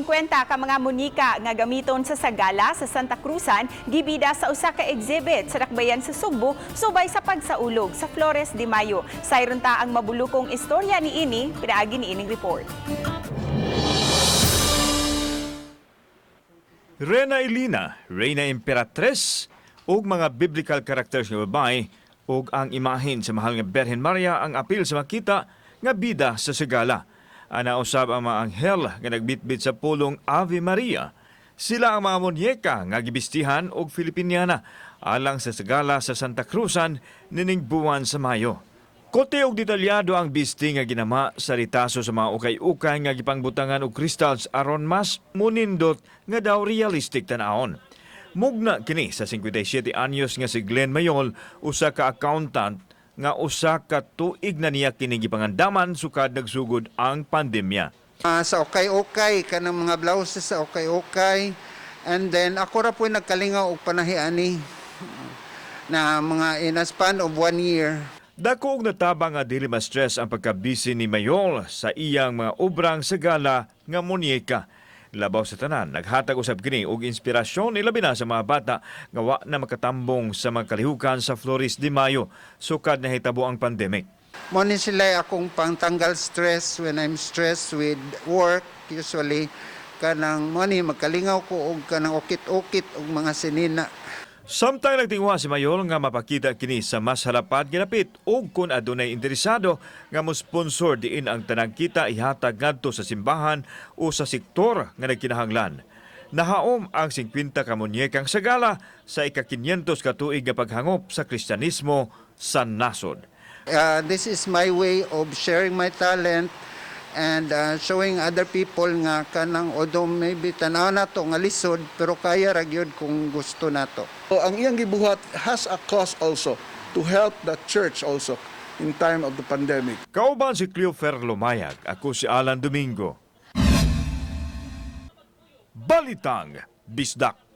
50 ka mga munika nga gamiton sa sagala sa Santa Cruzan gibida sa usa ka exhibit sa Dakbayan sa Sugbo subay sa pagsaulog sa Flores de Mayo. Sayron ta ang mabulukong istorya niini pinaagi niining report. Reyna Elena, Reyna Imperatriz, ug mga biblical characters nga babae ug ang imahin sa mahal nga Birhen Maria ang apil sa makita nga bida sa sagala. Ana usab ang mga anghel nga nagbitbit sa pulong Ave Maria. Sila ang mga monyeka nga gibistihan og Filipiniana alang sa sagala sa Santa Cruzan nining buwan sa Mayo. Kote og detalyado ang bisti nga ginama sa ritaso sa mga ukay-ukay nga gipangbutangan og crystals aron mas munindot nga daw realistic tan-aon. Mugna kini sa 57 anyos nga si Glenn Mayol, usa ka accountant nga usa ka tuig na niya kini gipangandaman sukad nagsugod ang pandemya. Sa okay-okay, kanang mga blouses sa okay-okay. And then ako ra po nagkalingaw og panahiani na mga in a span of 1 year. Dako og natabang nga dili ma-stress ang pagkabisi ni Mayol sa iyang mga obrang sagala nga monyeka. Labaw sa tanan, naghatag usab kini og inspirasyon ilabi na sa mga bata nga wa na makatambong sa mga kalihukan sa Flores de Mayo sukad na hitabo ang pandemic. Mo ni sila akong pangtanggal stress when I'm stressed with work usually kanang mo ni magkalingaw ko og kanang ukit-ukit og mga sinina. Samtang nagtingwa si Mayol nga mapakita kini sa mas halapad ginapit ug kung adunay interesado nga mo-sponsor diin ang tanang kita ihatag ngadto sa simbahan o sa sektor nga nagkinahanglan. Nahaom ang 50 ka monyekang sagala sa ika-500 ka tuig nga paghangop sa Kristyanismo sa nasod. This is my way of sharing my talent and showing other people nga kanang although maybe tanaw na to nga lisod pero kaya ra gyud kung gusto nato. So, ang iyang gibuhat has a cause also to help the church also in time of the pandemic. Kauban si Cleofer Lumayag, ako si Alan Domingo. Balitang Bisdak.